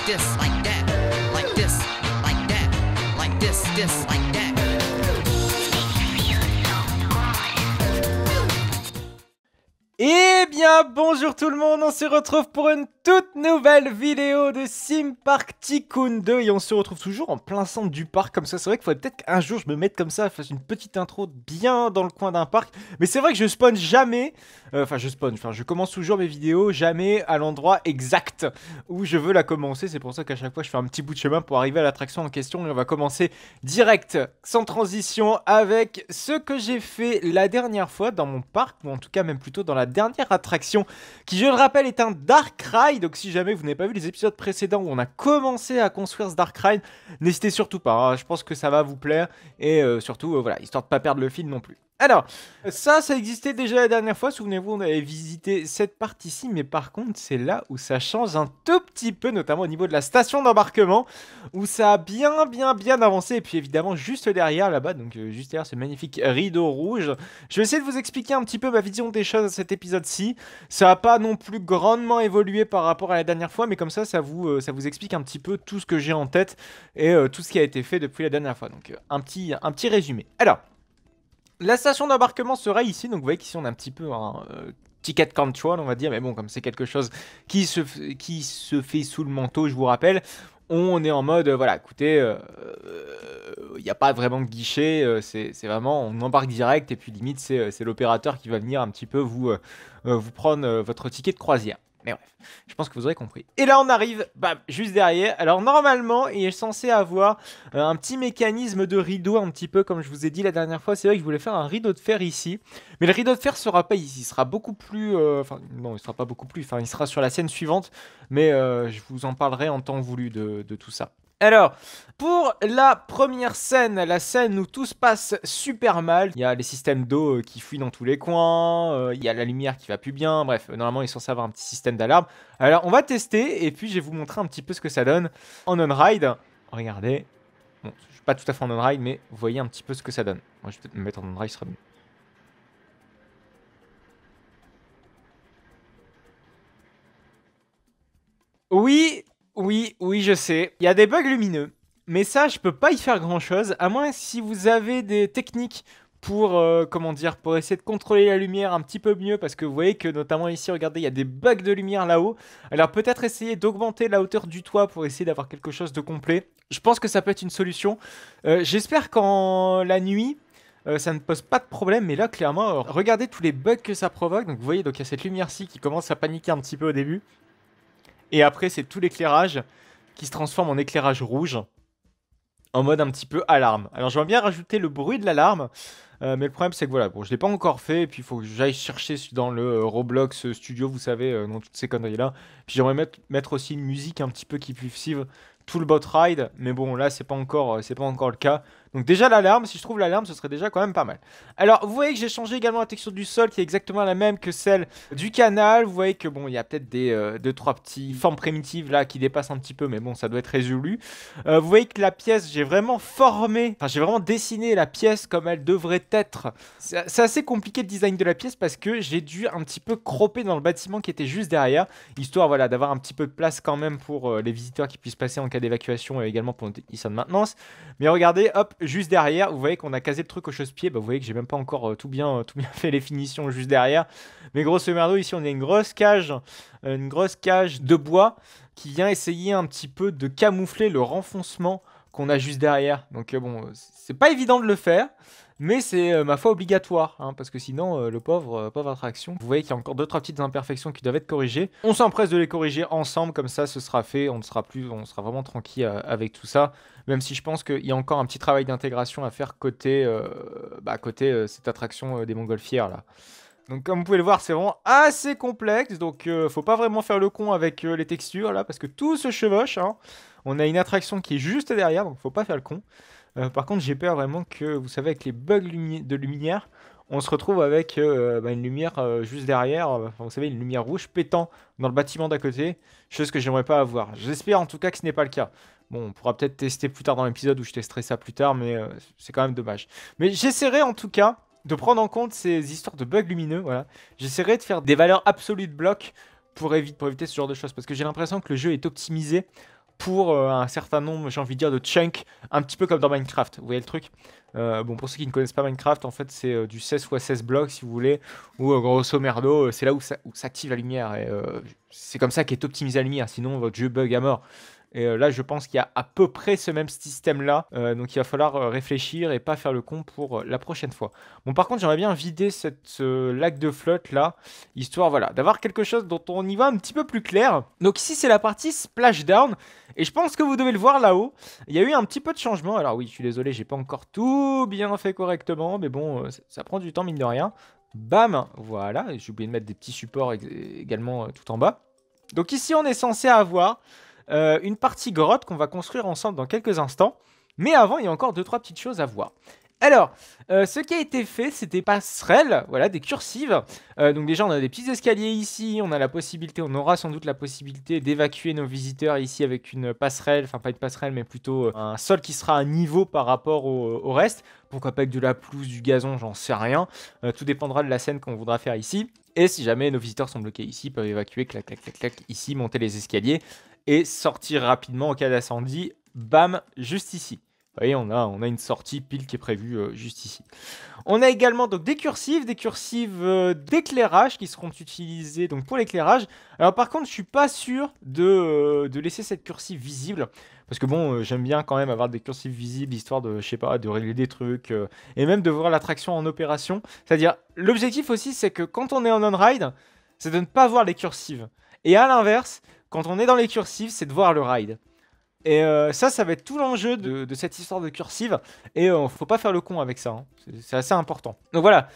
this, like that, like this, like that, like this, like that. Eh bien bonjour tout le monde, on se retrouve pour une toute nouvelle vidéo de Theme Park Tycoon 2 et on se retrouve toujours en plein centre du parc comme ça. C'est vrai qu'il faudrait peut-être qu'un jour je me mette comme ça, fasse une petite intro bien dans le coin d'un parc. Mais c'est vrai que je spawn jamais, je commence toujours mes vidéos jamais à l'endroit exact où je veux la commencer. C'est pour ça qu'à chaque fois je fais un petit bout de chemin pour arriver à l'attraction en question et on va commencer direct, sans transition, avec ce que j'ai fait la dernière fois dans mon parc, ou en tout cas même plutôt dans la dernière attraction qui, je le rappelle, est un Dark Ride. Donc si jamais vous n'avez pas vu les épisodes précédents où on a commencé à construire ce Dark Ride, n'hésitez surtout pas, hein. Je pense que ça va vous plaire et surtout voilà, histoire de pas perdre le fil non plus. Alors, ça existait déjà la dernière fois, souvenez-vous, on avait visité cette partie-ci, mais par contre, c'est là où ça change un tout petit peu, notamment au niveau de la station d'embarquement, où ça a bien avancé, et puis évidemment, juste derrière, là-bas, donc juste derrière ce magnifique rideau rouge, je vais essayer de vous expliquer un petit peu ma vision des choses à cet épisode-ci. Ça n'a pas non plus grandement évolué par rapport à la dernière fois, mais comme ça vous explique un petit peu tout ce que j'ai en tête, et tout ce qui a été fait depuis la dernière fois, donc un petit résumé. Alors, la station d'embarquement sera ici, donc vous voyez qu'ici on a un petit peu un ticket control, on va dire, mais bon, comme c'est quelque chose qui se fait sous le manteau, je vous rappelle, on est en mode, voilà, écoutez, il n'y a pas vraiment de guichet, c'est vraiment, on embarque direct, et puis limite, c'est l'opérateur qui va venir un petit peu vous prendre votre ticket de croisière. Mais bref, je pense que vous aurez compris. Et là, on arrive, bam, juste derrière. Alors, normalement, il est censé avoir un petit mécanisme de rideau, un petit peu comme je vous ai dit la dernière fois. C'est vrai que je voulais faire un rideau de fer ici. Mais le rideau de fer sera pas ici. Il sera beaucoup plus... Enfin, non, il sera pas beaucoup plus. Enfin, il sera sur la scène suivante. Mais je vous en parlerai en temps voulu de tout ça. Alors, pour la première scène, la scène où tout se passe super mal, il y a les systèmes d'eau qui fuient dans tous les coins, il y a la lumière qui va plus bien, bref, normalement il est censé avoir un petit système d'alarme. Alors, on va tester et puis je vais vous montrer un petit peu ce que ça donne en on-ride. Regardez, bon, je suis pas tout à fait en on-ride, mais vous voyez un petit peu ce que ça donne. Moi, je vais peut-être me mettre en on-ride, ce sera mieux. Oui, je sais. Il y a des bugs lumineux. Mais ça, je peux pas y faire grand-chose. À moins si vous avez des techniques pour, comment dire, pour essayer de contrôler la lumière un petit peu mieux. Parce que vous voyez que, notamment ici, regardez, il y a des bugs de lumière là-haut. Alors peut-être essayer d'augmenter la hauteur du toit pour essayer d'avoir quelque chose de complet. Je pense que ça peut être une solution. J'espère qu'en la nuit... ça ne pose pas de problème, mais là, clairement, regardez tous les bugs que ça provoque. Donc, vous voyez, donc il y a cette lumière-ci qui commence à paniquer un petit peu au début. Et après, c'est tout l'éclairage qui se transforme en éclairage rouge, en mode un petit peu alarme. Alors, j'aimerais bien rajouter le bruit de l'alarme, mais le problème, c'est que voilà, bon, je ne l'ai pas encore fait, et puis il faut que j'aille chercher dans le Roblox Studio, vous savez, dans toutes ces conneries-là. Puis j'aimerais mettre aussi une musique un petit peu qui puisse suivre tout le bot ride, mais bon, là, c'est pas encore le cas. Donc déjà, l'alarme, si je trouve l'alarme, ce serait déjà quand même pas mal. Alors, vous voyez que j'ai changé également la texture du sol, qui est exactement la même que celle du canal. Vous voyez que, bon, il y a peut-être des 2-3 petites formes primitives, là, qui dépassent un petit peu, mais bon, ça doit être résolu. Vous voyez que la pièce, j'ai vraiment dessiné la pièce comme elle devrait être. C'est assez compliqué le design de la pièce, parce que j'ai dû un petit peu cropper dans le bâtiment qui était juste derrière, histoire, voilà, d'avoir un petit peu de place quand même pour les visiteurs qui puissent passer en cas d'évacuation, et également pour une technicien de maintenance. Mais regardez, hop, juste derrière, vous voyez qu'on a casé le truc au chausse-pied. Bah, vous voyez que j'ai même pas encore tout bien fait les finitions juste derrière. Mais grosso merdo, ici on a une grosse cage de bois qui vient essayer un petit peu de camoufler le renfoncement qu'on a juste derrière. Donc bon, c'est pas évident de le faire, mais c'est ma foi obligatoire, hein, parce que sinon le pauvre attraction, vous voyez qu'il y a encore 2-3 petites imperfections qui doivent être corrigées. On s'empresse de les corriger ensemble, comme ça ce sera fait, on sera vraiment tranquille avec tout ça, même si je pense qu'il y a encore un petit travail d'intégration à faire côté cette attraction des montgolfières là. Donc comme vous pouvez le voir, c'est vraiment assez complexe, donc faut pas vraiment faire le con avec les textures là, parce que tout se chevauche, hein. On a une attraction qui est juste derrière, donc faut pas faire le con. Par contre, j'ai peur vraiment que, vous savez, avec les bugs de lumière, on se retrouve avec une lumière juste derrière, vous savez, une lumière rouge pétant dans le bâtiment d'à côté, chose que j'aimerais pas avoir. J'espère en tout cas que ce n'est pas le cas. Bon, on pourra peut-être tester plus tard dans l'épisode, où je testerai ça plus tard, mais c'est quand même dommage. Mais j'essaierai en tout cas de prendre en compte ces histoires de bugs lumineux, voilà. J'essaierai de faire des valeurs absolues de blocs pour éviter ce genre de choses, parce que j'ai l'impression que le jeu est optimisé pour un certain nombre, j'ai envie de dire, de chunks, un petit peu comme dans Minecraft. Vous voyez le truc? Bon, pour ceux qui ne connaissent pas Minecraft, en fait, c'est du 16 x 16 blocs, si vous voulez, ou grosso merdo, c'est là où ça active la lumière. Et c'est comme ça qu'est optimisée la lumière, sinon votre jeu bug à mort. Et là, je pense qu'il y a à peu près ce même système-là. Donc, il va falloir réfléchir et pas faire le con pour la prochaine fois. Bon, par contre, j'aimerais bien vider cette lac de flotte là, histoire voilà, d'avoir quelque chose dont on y va un petit peu plus clair. Donc, ici, c'est la partie splashdown. Et je pense que vous devez le voir là-haut. Il y a eu un petit peu de changement. Alors, oui, je suis désolé, j'ai pas encore tout bien fait correctement. Mais bon, ça prend du temps, mine de rien. Bam, voilà. J'ai oublié de mettre des petits supports également tout en bas. Donc, ici, on est censé avoir une partie grotte qu'on va construire ensemble dans quelques instants. Mais avant, il y a encore 2-3 petites choses à voir. Alors, ce qui a été fait, c'est des passerelles, voilà, des cursives. Donc déjà, on a des petits escaliers ici. On a la possibilité, on aura sans doute la possibilité d'évacuer nos visiteurs ici avec une passerelle. Enfin, pas une passerelle, mais plutôt un sol qui sera à niveau par rapport au reste. Pourquoi pas avec de la pelouse, du gazon, j'en sais rien. Tout dépendra de la scène qu'on voudra faire ici. Et si jamais nos visiteurs sont bloqués ici, ils peuvent évacuer, clac, clac, clac, clac, ici, monter les escaliers et sortir rapidement en cas d'incendie. Bam, juste ici. Vous voyez, on a une sortie pile qui est prévue juste ici. On a également donc des cursives d'éclairage qui seront utilisées donc pour l'éclairage. Alors par contre, je suis pas sûr de laisser cette cursive visible. Parce que bon, j'aime bien quand même avoir des cursives visibles, histoire de, je sais pas, de régler des trucs. Et même de voir l'attraction en opération. C'est-à-dire, l'objectif aussi, c'est que quand on est en on-ride, c'est de ne pas voir les cursives. Et à l'inverse, quand on est dans les cursives, c'est de voir le ride. Et ça va être tout l'enjeu de cette histoire de cursive. Et faut pas faire le con avec ça. Hein. C'est assez important. Donc voilà.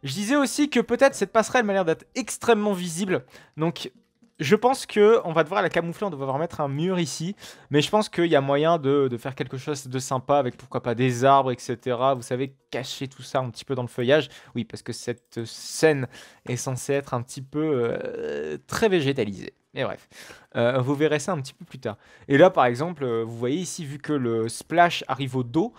Je disais aussi que peut-être cette passerelle m'a l'air d'être extrêmement visible. Donc je pense qu'on va devoir la camoufler. On va devoir mettre un mur ici. Mais je pense qu'il y a moyen de faire quelque chose de sympa avec pourquoi pas des arbres, etc. Vous savez, cacher tout ça un petit peu dans le feuillage. Oui, parce que cette scène est censée être un petit peu très végétalisée. Mais bref, vous verrez ça un petit peu plus tard. Et là, par exemple, vous voyez ici, vu que le splash arrive au dos,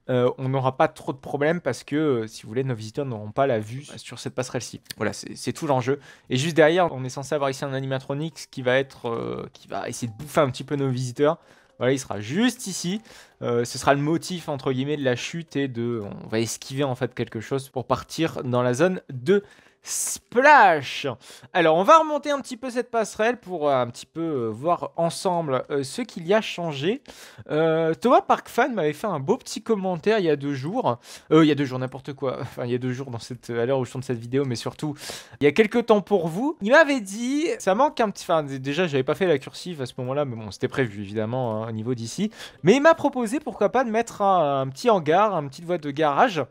on n'aura pas trop de problèmes parce que, si vous voulez, nos visiteurs n'auront pas la vue sur cette passerelle-ci. Voilà, c'est tout l'enjeu. Et juste derrière, on est censé avoir ici un animatronics qui va essayer de bouffer un petit peu nos visiteurs. Voilà, il sera juste ici. Ce sera le motif, entre guillemets, de la chute et on va esquiver, en fait, quelque chose pour partir dans la zone de splash. Alors on va remonter un petit peu cette passerelle pour un petit peu voir ensemble ce qu'il y a changé. Thomas Parkfan m'avait fait un beau petit commentaire il y a 2 jours. Il y a 2 jours, n'importe quoi. Enfin, il y a 2 jours à l'heure où je tourne cette vidéo, mais surtout il y a quelques temps pour vous. Il m'avait dit, ça manque un petit... Enfin, déjà j'avais pas fait la cursive à ce moment-là, mais bon, c'était prévu évidemment hein, au niveau d'ici. Mais il m'a proposé pourquoi pas de mettre un petit hangar, une petite voie de garage,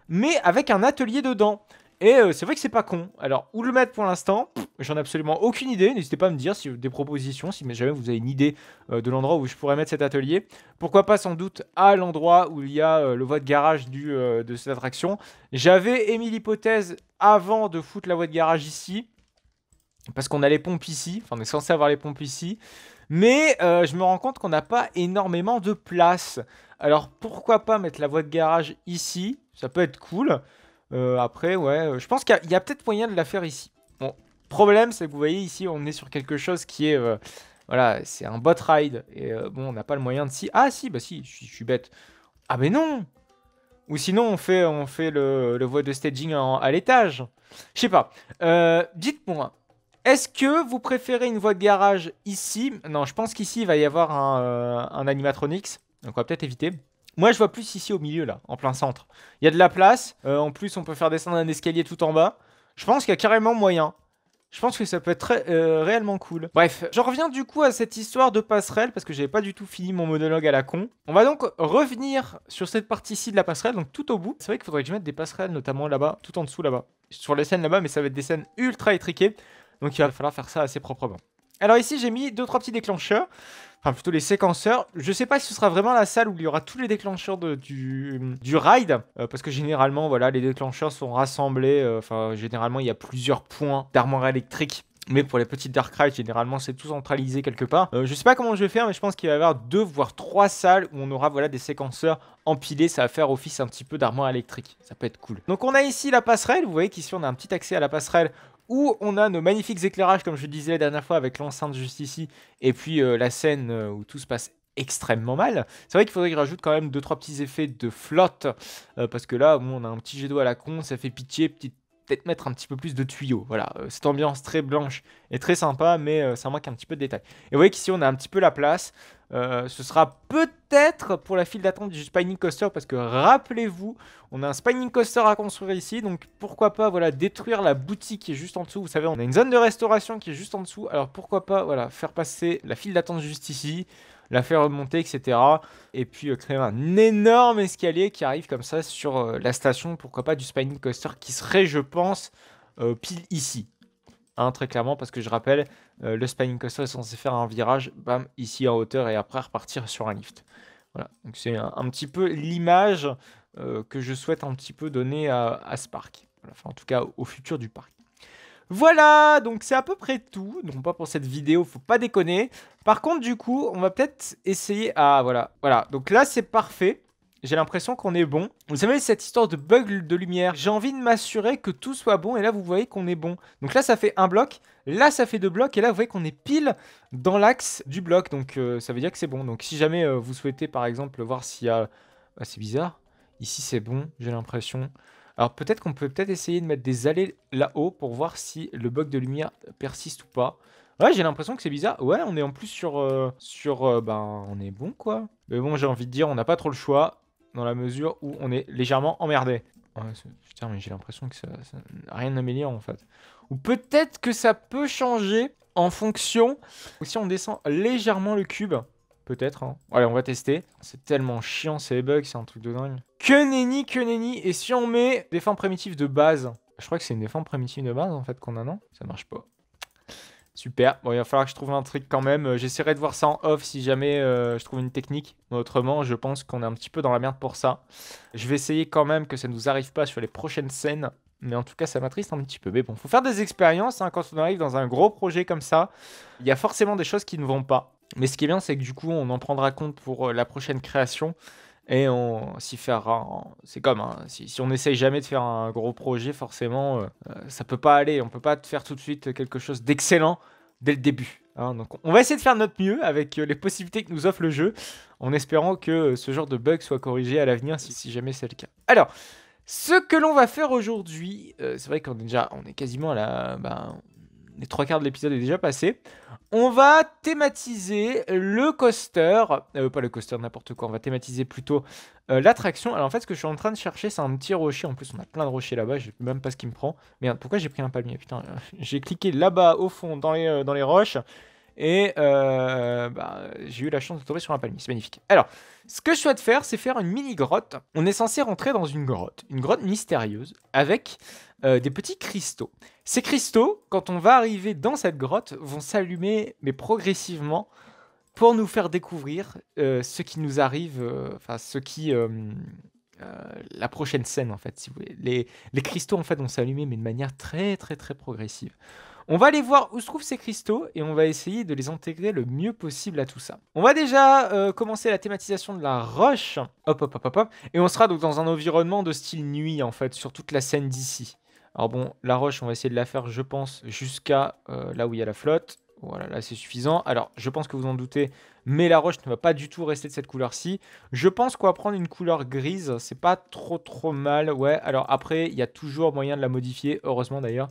mais avec un atelier dedans. Et c'est vrai que c'est pas con. Alors, où le mettre pour l'instant, j'en ai absolument aucune idée. N'hésitez pas à me dire si des propositions, si jamais vous avez une idée de l'endroit où je pourrais mettre cet atelier. Pourquoi pas sans doute à l'endroit où il y a le voie de garage de cette attraction. J'avais émis l'hypothèse avant de foutre la voie de garage ici. Parce qu'on a les pompes ici. Enfin, on est censé avoir les pompes ici. Mais je me rends compte qu'on n'a pas énormément de place. Alors, pourquoi pas mettre la voie de garage ici? Ça peut être cool. Après, ouais, je pense qu'il y a peut-être moyen de la faire ici. Bon, problème, c'est que vous voyez ici, on est sur quelque chose qui est... voilà, c'est un bot ride. Et bon, on n'a pas le moyen de... Ah si, bah si, je suis bête. Ah mais non! Ou sinon, on fait le voie de staging à l'étage. Je sais pas. Dites-moi, est-ce que vous préférez une voie de garage ici? Non, je pense qu'ici, il va y avoir un animatronics. Donc, on va peut-être éviter. Moi, je vois plus ici au milieu, là, en plein centre. Il y a de la place. En plus, on peut faire descendre un escalier tout en bas. Je pense qu'il y a carrément moyen. Je pense que ça peut être réellement cool. Bref, je reviens du coup à cette histoire de passerelle, parce que j'avais pas du tout fini mon monologue à la con. On va donc revenir sur cette partie-ci de la passerelle, donc tout au bout. C'est vrai qu'il faudrait que je mette des passerelles, notamment là-bas, tout en dessous là-bas. Sur les scènes là-bas, mais ça va être des scènes ultra étriquées. Donc il va falloir faire ça assez proprement. Alors ici, j'ai mis 2-3 petits déclencheurs. Enfin, plutôt les séquenceurs. Je sais pas si ce sera vraiment la salle où il y aura tous les déclencheurs du ride. Parce que généralement, voilà, les déclencheurs sont rassemblés. Enfin, généralement, il y a plusieurs points d'armoire électrique. Mais pour les petites Dark Rides, généralement, c'est tout centralisé quelque part. Je sais pas comment je vais faire, mais je pense qu'il va y avoir 2 voire 3 salles où on aura voilà, des séquenceurs empilés. Ça va faire office un petit peu d'armoire électrique. Ça peut être cool. Donc, on a ici la passerelle. Vous voyez qu'ici, on a un petit accès à la passerelle où on a nos magnifiques éclairages, comme je disais la dernière fois, avec l'enceinte juste ici, et puis la scène où tout se passe extrêmement mal. C'est vrai qu'il faudrait que je rajoute quand même 2-3 petits effets de flotte, parce que là, bon, on a un petit jet d'eau à la con, ça fait pitié, peut-être mettre un petit peu plus de tuyaux. Voilà, cette ambiance très blanche est très sympa, mais ça manque un petit peu de détails. Et vous voyez qu'ici, on a un petit peu la place. Ce sera peut-être pour la file d'attente du spinning coaster, parce que rappelez-vous, on a un spinning coaster à construire ici, donc pourquoi pas voilà, détruire la boutique qui est juste en dessous. Vous savez, on a une zone de restauration qui est juste en dessous, alors pourquoi pas voilà, faire passer la file d'attente juste ici, la faire remonter, etc. Et puis créer un énorme escalier qui arrive comme ça sur la station, pourquoi pas du spinning coaster qui serait, je pense, pile ici. Hein, très clairement, parce que je rappelle, le spinning coaster est censé faire un virage, bam, ici en hauteur, et après repartir sur un lift. Voilà, donc c'est un petit peu l'image que je souhaite un petit peu donner à ce parc. Voilà, enfin, en tout cas, au futur du parc. Voilà, donc c'est à peu près tout. Non pas pour cette vidéo, faut pas déconner. Par contre, du coup, on va peut-être essayer... Ah, voilà, voilà. Donc là, c'est parfait. J'ai l'impression qu'on est bon. Vous savez, cette histoire de bug de lumière, j'ai envie de m'assurer que tout soit bon. Et là, vous voyez qu'on est bon. Donc là, ça fait un bloc. Là, ça fait 2 blocs. Et là, vous voyez qu'on est pile dans l'axe du bloc. Donc ça veut dire que c'est bon. Donc si jamais vous souhaitez, par exemple, voir s'il y a... Ah, c'est bizarre. Ici, c'est bon, j'ai l'impression. Alors peut-être qu'on peut essayer de mettre des allées là-haut pour voir si le bug de lumière persiste ou pas. Ouais, j'ai l'impression que c'est bizarre. Ouais, on est en plus ben, on est bon, quoi. Mais bon, j'ai envie de dire, on n'a pas trop le choix, dans la mesure où on est légèrement emmerdé. Ouais, putain, mais j'ai l'impression que ça rien n'améliore, en fait. Ou peut-être que ça peut changer en fonction... Si on descend légèrement le cube... Peut-être, hein. Allez, on va tester. C'est tellement chiant ces bugs, c'est un truc de dingue. Que nenni, que nenni. Et si on met des formes primitives de base? Je crois que c'est une des formes primitives de base en fait qu'on a, non? Ça marche pas. Super. Bon, il va falloir que je trouve un truc quand même. J'essaierai de voir ça en off si jamais je trouve une technique. Mais autrement, je pense qu'on est un petit peu dans la merde pour ça. Je vais essayer quand même que ça ne nous arrive pas sur les prochaines scènes. Mais en tout cas, ça m'attriste un petit peu. Mais bon, faut faire des expériences, hein. Quand on arrive dans un gros projet comme ça, il y a forcément des choses qui ne vont pas. Mais ce qui est bien, c'est que du coup, on en prendra compte pour la prochaine création. Et on s'y fera. C'est comme, hein, si on n'essaye jamais de faire un gros projet, forcément, ça peut pas aller. On peut pas faire tout de suite quelque chose d'excellent dès le début. Hein. Donc, on va essayer de faire notre mieux avec les possibilités que nous offre le jeu, en espérant que ce genre de bug soit corrigé à l'avenir, si jamais c'est le cas. Alors, ce que l'on va faire aujourd'hui, c'est vrai qu'on est quasiment à la... les 3/4 de l'épisode est déjà passé. On va thématiser le coaster, pas le coaster, n'importe quoi, on va thématiser plutôt l'attraction. Alors en fait, ce que je suis en train de chercher, c'est un petit rocher. En plus, on a plein de rochers là-bas, je sais même pas ce qui me prend. Merde, pourquoi j'ai pris un palmier? Putain, j'ai cliqué là-bas au fond dans les roches. Et j'ai eu la chance de tomber sur un palmier, c'est magnifique. Alors, ce que je souhaite faire, c'est faire une mini-grotte. On est censé rentrer dans une grotte mystérieuse, avec des petits cristaux. Ces cristaux, quand on va arriver dans cette grotte, vont s'allumer, mais progressivement, pour nous faire découvrir ce qui nous arrive, la prochaine scène, en fait, si vous voulez. Les cristaux, en fait, vont s'allumer, mais de manière très, très, très progressive. On va aller voir où se trouvent ces cristaux et on va essayer de les intégrer le mieux possible à tout ça. On va déjà commencer la thématisation de la roche. Hop, hop, hop, hop, hop. Et on sera donc dans un environnement de style nuit, en fait, sur toute la scène d'ici. Alors bon, la roche, on va essayer de la faire, je pense, jusqu'à là où il y a la flotte. Voilà, là c'est suffisant. Alors, je pense que vous en doutez, mais la roche ne va pas du tout rester de cette couleur-ci. Je pense qu'on va prendre une couleur grise, c'est pas trop mal. Ouais, alors après, il y a toujours moyen de la modifier, heureusement d'ailleurs,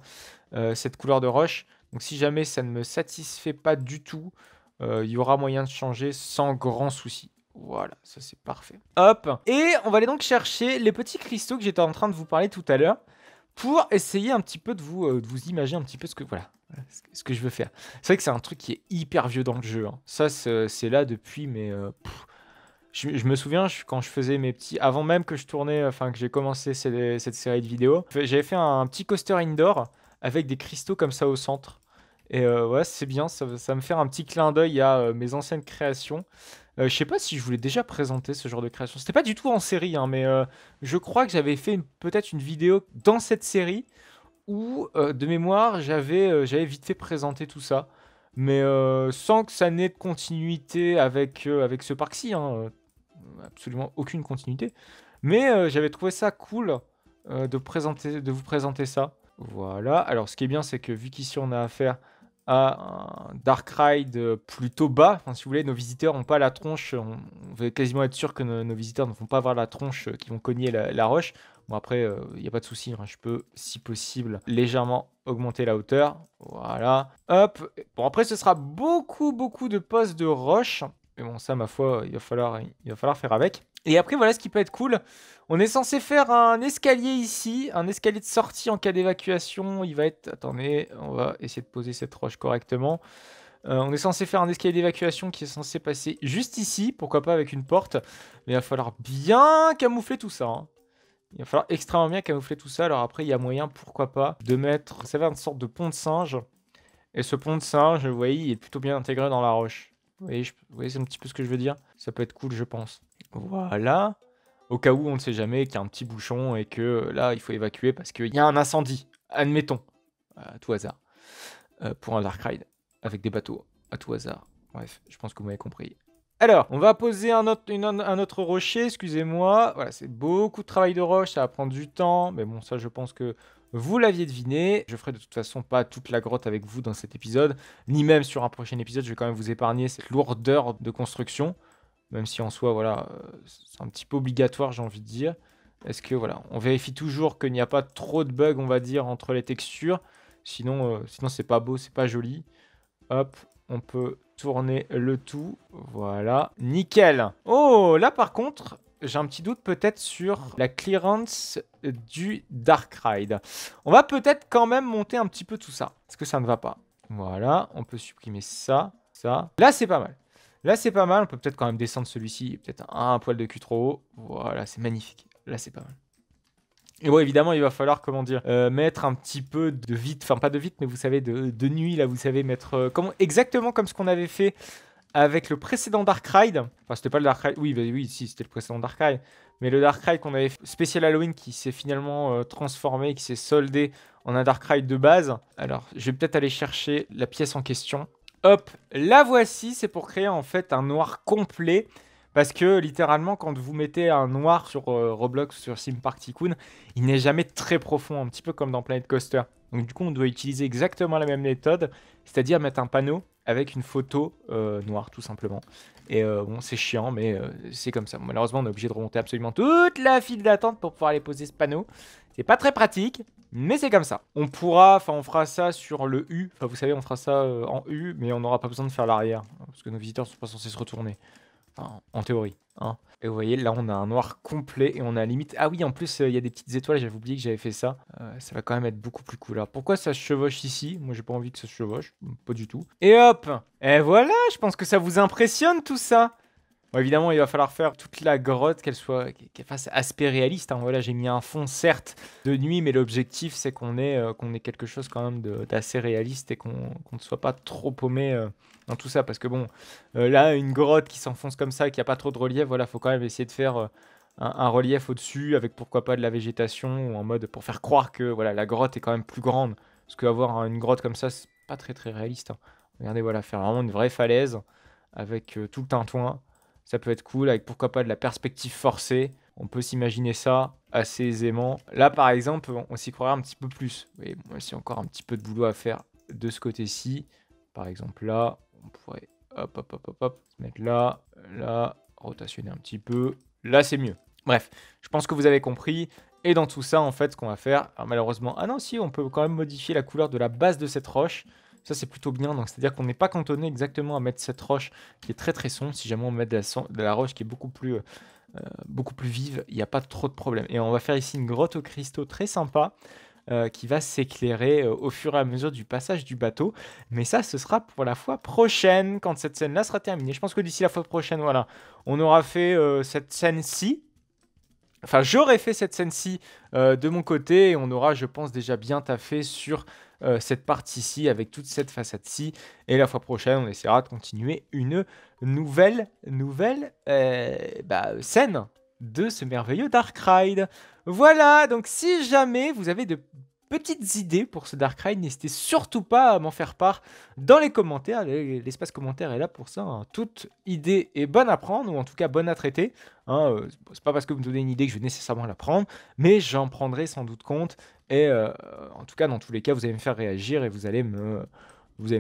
cette couleur de roche. Donc si jamais ça ne me satisfait pas du tout, il y aura moyen de changer sans grand souci. Voilà, ça c'est parfait. Hop, et on va aller donc chercher les petits cristaux que j'étais en train de vous parler tout à l'heure, pour essayer un petit peu de vous imaginer un petit peu ce que je veux faire. C'est vrai que c'est un truc qui est hyper vieux dans le jeu. Hein. Ça, c'est là depuis, mais... je me souviens, quand je faisais mes petits... Avant même que je tournais, que j'ai commencé cette série de vidéos, j'avais fait un petit coaster indoor avec des cristaux comme ça au centre. Et ouais, c'est bien, ça me fait un petit clin d'œil à mes anciennes créations. Je sais pas si je voulais déjà présenter ce genre de création. C'était pas du tout en série, hein, mais je crois que j'avais fait peut-être une vidéo dans cette série où, de mémoire, j'avais vite fait présenter tout ça. Mais sans que ça n'ait de continuité avec ce parc-ci. Hein, absolument aucune continuité. Mais j'avais trouvé ça cool de vous présenter ça. Voilà. Alors, ce qui est bien, c'est que vu qu'ici, on a affaire à un Dark Ride plutôt bas, enfin, si vous voulez, nos visiteurs n'ont pas la tronche. On veut quasiment être sûr que nos visiteurs ne vont pas avoir la tronche qui vont cogner la roche. Bon, après, il n'y a pas de souci. Hein, je peux, si possible, légèrement augmenter la hauteur. Voilà. Hop. Bon, après, ce sera beaucoup de postes de roche. Mais bon, ça, ma foi, il va falloir faire avec. Et après, voilà ce qui peut être cool. On est censé faire un escalier ici, un escalier de sortie en cas d'évacuation. Il va être... Attendez, on va essayer de poser cette roche correctement. On est censé faire un escalier d'évacuation qui est censé passer juste ici, pourquoi pas avec une porte. Mais il va falloir bien camoufler tout ça. Hein. Il va falloir extrêmement bien camoufler tout ça. Alors après, il y a moyen, pourquoi pas, de mettre, ça va, une sorte de pont de singe. Et ce pont de singe, vous voyez, il est plutôt bien intégré dans la roche. Vous voyez, c'est un petit peu ce que je veux dire. Ça peut être cool, je pense. Voilà. Au cas où on ne sait jamais qu'il y a un petit bouchon et que là, il faut évacuer parce qu'il y a un incendie. Admettons, à tout hasard, pour un Dark Ride, avec des bateaux, à tout hasard. Bref, je pense que vous m'avez compris. Alors, on va poser un autre rocher, excusez-moi. Voilà, c'est beaucoup de travail de roche, ça va prendre du temps. Mais bon, ça, je pense que vous l'aviez deviné. Je ferai de toute façon pas toute la grotte avec vous dans cet épisode, ni même sur un prochain épisode. Je vais quand même vous épargner cette lourdeur de construction. Même si en soi, voilà, c'est un petit peu obligatoire, j'ai envie de dire. Est-ce que, voilà, on vérifie toujours qu'il n'y a pas trop de bugs, on va dire, entre les textures. Sinon, c'est pas beau, c'est pas joli. Hop, on peut tourner le tout. Voilà, nickel. Oh, là par contre, j'ai un petit doute peut-être sur la clearance du Dark Ride. On va peut-être quand même monter un petit peu tout ça. Parce que ça ne va pas. Voilà, on peut supprimer ça, ça. Là, c'est pas mal. Là, c'est pas mal. On peut peut-être quand même descendre celui-ci. Peut-être un poil de cul trop haut. Voilà, c'est magnifique. Là, c'est pas mal. Et bon, évidemment, il va falloir, comment dire, mettre un petit peu de vite. Enfin, pas de vite, mais vous savez, de nuit, là, vous savez, mettre... exactement comme ce qu'on avait fait avec le précédent Dark Ride. Enfin, c'était pas le Dark Ride. Oui, bah, oui, si, c'était le précédent Dark Ride. Mais le Dark Ride qu'on avait fait, spécial Halloween, qui s'est finalement transformé, qui s'est soldé en un Dark Ride de base. Alors, je vais peut-être aller chercher la pièce en question. Hop, la voici, c'est pour créer en fait un noir complet. Parce que littéralement, quand vous mettez un noir sur Roblox ou sur Sim Park Tycoon, il n'est jamais très profond, un petit peu comme dans Planet Coaster. Donc du coup, on doit utiliser exactement la même méthode, c'est-à-dire mettre un panneau avec une photo noire, tout simplement. Et bon, c'est chiant, mais c'est comme ça. Bon, malheureusement, on est obligé de remonter absolument toute la file d'attente pour pouvoir aller poser ce panneau. C'est pas très pratique, mais c'est comme ça. On fera ça sur le U. Enfin, vous savez, on fera ça en U, mais on n'aura pas besoin de faire l'arrière, parce que nos visiteurs ne sont pas censés se retourner. Enfin, en théorie. Hein. Et vous voyez, là, on a un noir complet et on a limite... Ah oui, en plus, il y a des petites étoiles. J'avais oublié que j'avais fait ça. Ça va quand même être beaucoup plus cool. Alors, pourquoi ça se chevauche ici? Moi, j'ai pas envie que ça se chevauche. Pas du tout. Et hop! Et voilà, je pense que ça vous impressionne, tout ça. Bon, évidemment, il va falloir faire toute la grotte, qu'elle fasse aspect réaliste. Hein. Voilà, j'ai mis un fond, certes, de nuit, mais l'objectif, c'est qu'on ait quelque chose quand même d'assez réaliste et qu'on ne soit pas trop paumé dans tout ça. Parce que bon, là, une grotte qui s'enfonce comme ça, qui n'a pas trop de relief, voilà, faut quand même essayer de faire un relief au-dessus, avec pourquoi pas de la végétation, ou en mode pour faire croire que voilà, la grotte est quand même plus grande. Parce qu'avoir une grotte comme ça, c'est pas très réaliste. Hein. Regardez, voilà, faire vraiment une vraie falaise avec tout le tintouin. Ça peut être cool, avec pourquoi pas de la perspective forcée. On peut s'imaginer ça assez aisément. Là, par exemple, on s'y croirait un petit peu plus. Oui, moi, c'est encore un petit peu de boulot à faire de ce côté-ci. Par exemple, là, on pourrait hop, se mettre là, là, rotationner un petit peu. Là, c'est mieux. Bref, je pense que vous avez compris. Et dans tout ça, en fait, ce qu'on va faire... Alors, malheureusement... Ah non, si, on peut quand même modifier la couleur de la base de cette roche. Ça, c'est plutôt bien. Donc, c'est-à-dire qu'on n'est pas cantonné exactement à mettre cette roche qui est très sombre. Si jamais on met de la roche qui est beaucoup plus vive, il n'y a pas trop de problème. Et on va faire ici une grotte aux cristaux très sympa qui va s'éclairer au fur et à mesure du passage du bateau. Mais ça, ce sera pour la fois prochaine, quand cette scène-là sera terminée. Je pense que d'ici la fois prochaine, voilà, on aura fait cette scène-ci. Enfin, j'aurais fait cette scène-ci de mon côté et on aura, je pense, déjà bien taffé sur cette partie-ci avec toute cette façade-ci. Et la fois prochaine, on essaiera de continuer une nouvelle scène de ce merveilleux Dark Ride. Voilà, donc si jamais vous avez de petites idées pour ce Dark Ride, n'hésitez surtout pas à m'en faire part dans les commentaires. L'espace commentaire est là pour ça, hein. Toute idée est bonne à prendre, ou en tout cas bonne à traiter, hein. C'est pas parce que vous me donnez une idée que je vais nécessairement la prendre, mais j'en prendrai sans doute compte. Et en tout cas, dans tous les cas, vous allez me faire réagir et vous allez me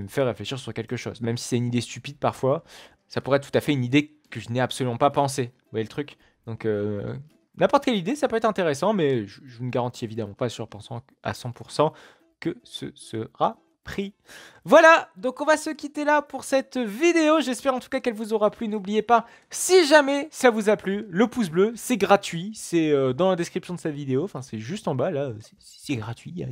faire réfléchir sur quelque chose. Même si c'est une idée stupide parfois, ça pourrait être tout à fait une idée que je n'ai absolument pas pensé. Vous voyez le truc? Donc, n'importe quelle idée, ça peut être intéressant, mais je vous ne garantis évidemment pas sur pensant à 100% que ce sera pris. Voilà, donc on va se quitter là pour cette vidéo. J'espère en tout cas qu'elle vous aura plu. N'oubliez pas, si jamais ça vous a plu, le pouce bleu, c'est gratuit. C'est dans la description de cette vidéo. Enfin, c'est juste en bas, là. C'est gratuit.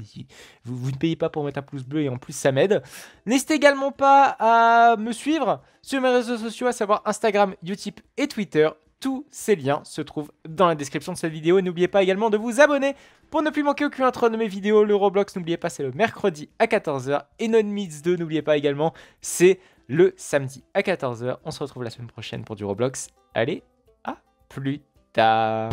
Vous ne payez pas pour mettre un pouce bleu et en plus, ça m'aide. N'hésitez également pas à me suivre sur mes réseaux sociaux, à savoir Instagram, Utip et Twitter. Tous ces liens se trouvent dans la description de cette vidéo. N'oubliez pas également de vous abonner pour ne plus manquer aucune autre de mes vidéos. Le Roblox, n'oubliez pas, c'est le mercredi à 14 h. Et Non Myths 2, n'oubliez pas également, c'est le samedi à 14 h. On se retrouve la semaine prochaine pour du Roblox. Allez, à plus tard.